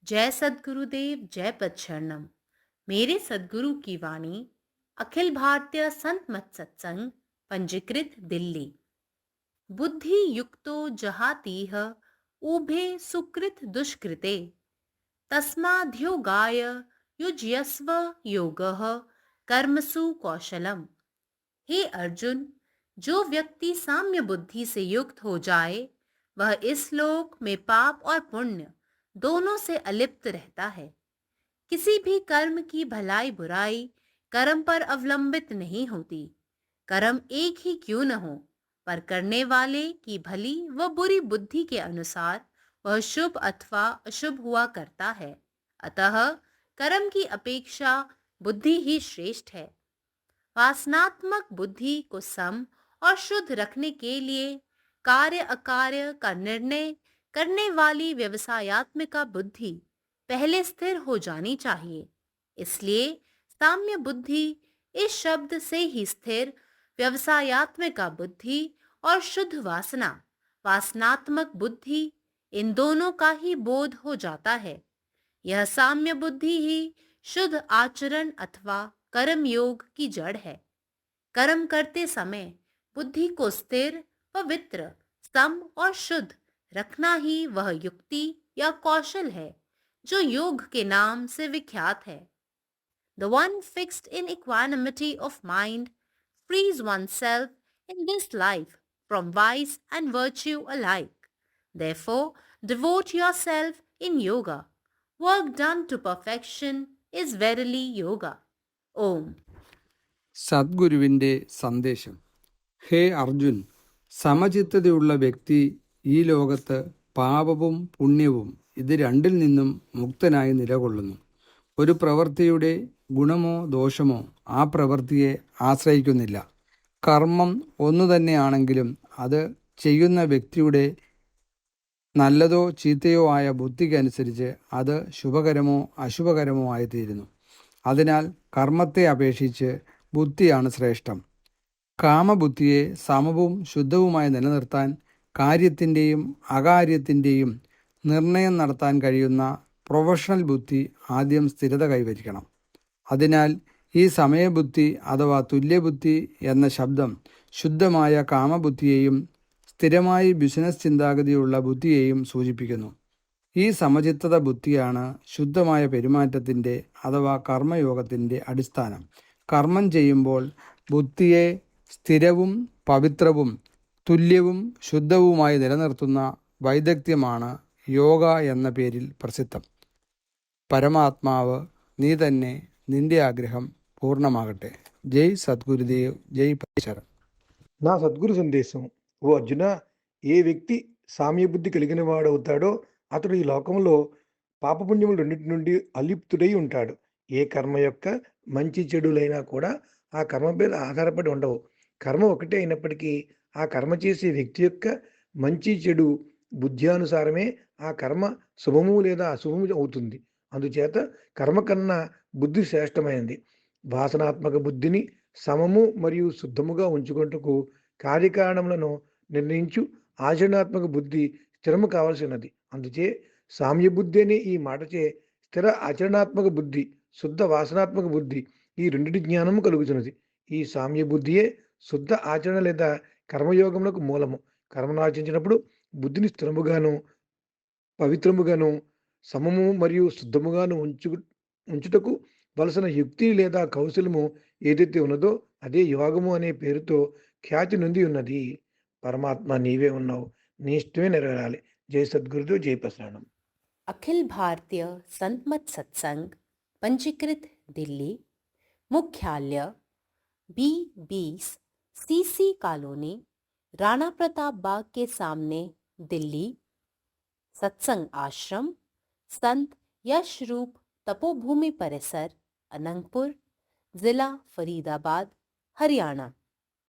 जय सद्गुरुदेव, जय पच्छरणम। मेरे सद्गुरु की वाणी अखिल भारतीय संत मत सत्संग, पंजीकृत दिल्ली। बुद्धि युक्तो जहातीह उभे सुकृत दुष्कृते तस्माद्योगाय युज्यस्व योगः कर्मसु कौशलम। हे अर्जुन, जो व्यक्ति साम्य बुद्धि से युक्त हो जाए वह इस लोक में पाप और पुण्य दोनों से अलिप्त रहता है। किसी भी कर्म की भलाई बुराई कर्म पर अवलंबित नहीं होती। कर्म एक ही क्यों न हो, पर करने वाले की भली व बुरी बुद्धि के अनुसार वह शुभ अथवा अशुभ हुआ करता है। अतः कर्म की अपेक्षा बुद्धि ही श्रेष्ठ है। वासनात्मक बुद्धि को सम और शुद्ध रखने के लिए कार्य अकार्य का निर्णय करने वाली व्यवसायत्मिका बुद्धि पहले स्थिर हो जानी चाहिए। इसलिए साम्य बुद्धि इस शब्द से ही स्थिर व्यवसायत्मिका बुद्धि और शुद्ध वासना वासनात्मक बुद्धि, इन दोनों का ही बोध हो जाता है। यह साम्य बुद्धि ही शुद्ध आचरण अथवा कर्म योग की जड़ है। कर्म करते समय बुद्धि को स्थिर, पवित्र, सम और शुद्ध रखना ही वह युक्ति या कौशल है जो योग के नाम से विख्यात है। The one fixed in equanimity of mind frees oneself in this life from vice and virtue alike. Therefore, devote yourself in yoga. Work done to perfection is verily yoga. Om. സദ്ഗുരുവിൻ്റെ സന്ദേശം. ഹേ അർജുൻ, സമചിത്തതയുള്ള വ്യക്തി ഈ ലോകത്ത് പാപവും പുണ്യവും ഇത് രണ്ടിൽ നിന്നും മുക്തനായി നിലകൊള്ളുന്നു. ഒരു പ്രവൃത്തിയുടെ ഗുണമോ ദോഷമോ ആ പ്രവൃത്തിയെ ആശ്രയിക്കുന്നില്ല. കർമ്മം ഒന്നു തന്നെയാണെങ്കിലും അത് ചെയ്യുന്ന വ്യക്തിയുടെ നല്ലതോ ചീത്തയോ ആയ ബുദ്ധിക്കനുസരിച്ച് അത് ശുഭകരമോ അശുഭകരമോ ആയിത്തീരുന്നു. അതിനാൽ കർമ്മത്തെ അപേക്ഷിച്ച് ബുദ്ധിയാണ് ശ്രേഷ്ഠം. കാമബുദ്ധിയെ സമവും ശുദ്ധവുമായി നിലനിർത്താൻ കാര്യത്തിൻ്റെയും അകാര്യത്തിൻ്റെയും നിർണയം നടത്താൻ കഴിയുന്ന പ്രൊഫഷണൽ ബുദ്ധി ആദ്യം സ്ഥിരത കൈവരിക്കണം. അതിനാൽ ഈ സമയബുദ്ധി അഥവാ തുല്യബുദ്ധി എന്ന ശബ്ദം ശുദ്ധമായ കാമബുദ്ധിയെയും സ്ഥിരമായി ബിസിനസ് ചിന്താഗതിയുള്ള ബുദ്ധിയെയും സൂചിപ്പിക്കുന്നു. ഈ സമചിത്തത ബുദ്ധിയാണ് ശുദ്ധമായ പെരുമാറ്റത്തിൻ്റെ അഥവാ കർമ്മയോഗത്തിൻ്റെ അടിസ്ഥാനം. കർമ്മം ചെയ്യുമ്പോൾ ബുദ്ധിയെ സ്ഥിരവും പവിത്രവും തുല്യവും ശുദ്ധവുമായി നിലനിർത്തുന്ന വൈദഗ്ധ്യമാണ് യോഗ എന്ന പേരിൽ പ്രസിദ്ധം. പരമാത്മാവ് നീ തന്നെ, നിന്റെ ആഗ്രഹം పూర్ణమాగట్టే. జై సద్గురుదేవ్, జై పరమేశ్వర. నా సద్గురు సందేశం. ఓ అర్జున, ఏ వ్యక్తి సామ్యబుద్ధి కలిగిన వాడవుతాడో అతడు ఈ లోకంలో పాపపుణ్యములు రెండింటి నుండి అలిప్తుడై ఉంటాడు. ఏ కర్మ యొక్క మంచి చెడులైనా కూడా ఆ కర్మ మీద ఆధారపడి ఉండవు. కర్మ ఒకటే అయినప్పటికీ ఆ కర్మ చేసే వ్యక్తి యొక్క మంచి చెడు బుద్ధ్యానుసారమే ఆ కర్మ శుభము లేదా అశుభము అవుతుంది. అందుచేత కర్మ కన్నా బుద్ధి శ్రేష్టమైనది. వాసనాత్మక బుద్ధిని సమము మరియు శుద్ధముగా ఉంచుకుంటకు కార్యకారణములను నిర్ణయించు ఆచరణాత్మక బుద్ధి స్థిరము కావలసినది. అందుచే సామ్య బుద్ధి అనే ఈ మాటచే స్థిర ఆచరణాత్మక బుద్ధి, శుద్ధ వాసనాత్మక బుద్ధి ఈ రెండింటి జ్ఞానము కలుగుతున్నది. ఈ సామ్య బుద్ధియే శుద్ధ ఆచరణ లేదా కర్మయోగములకు మూలము. కర్మను ఆచరించినప్పుడు బుద్ధిని స్థిరముగాను పవిత్రముగాను సమము మరియు శుద్ధముగాను ఉంచుటకు వలసిన యుక్తి లేదా కౌశలము ఏదైతే ఉన్నదో అదే యోగము అనే పేరుతో ఖ్యాతి నొంది ఉన్నది. పరమాత్మ నీవే ఉన్నావు, నీ ఇష్టమే నెరవేరాలి. జై సద్గురుదేవ్, జై ప్రసరణం. अखिल भारतीय संत मत सत्संग, पंजीकृत दिल्ली। मुख्यालय B20 CC colony, Rana Pratap Bagh के सामने, दिल्ली। सत्संग आश्रम संत यशरूप तपोभूमि परिसर, अनंगपुर, जिला फरीदाबाद, हरियाणा।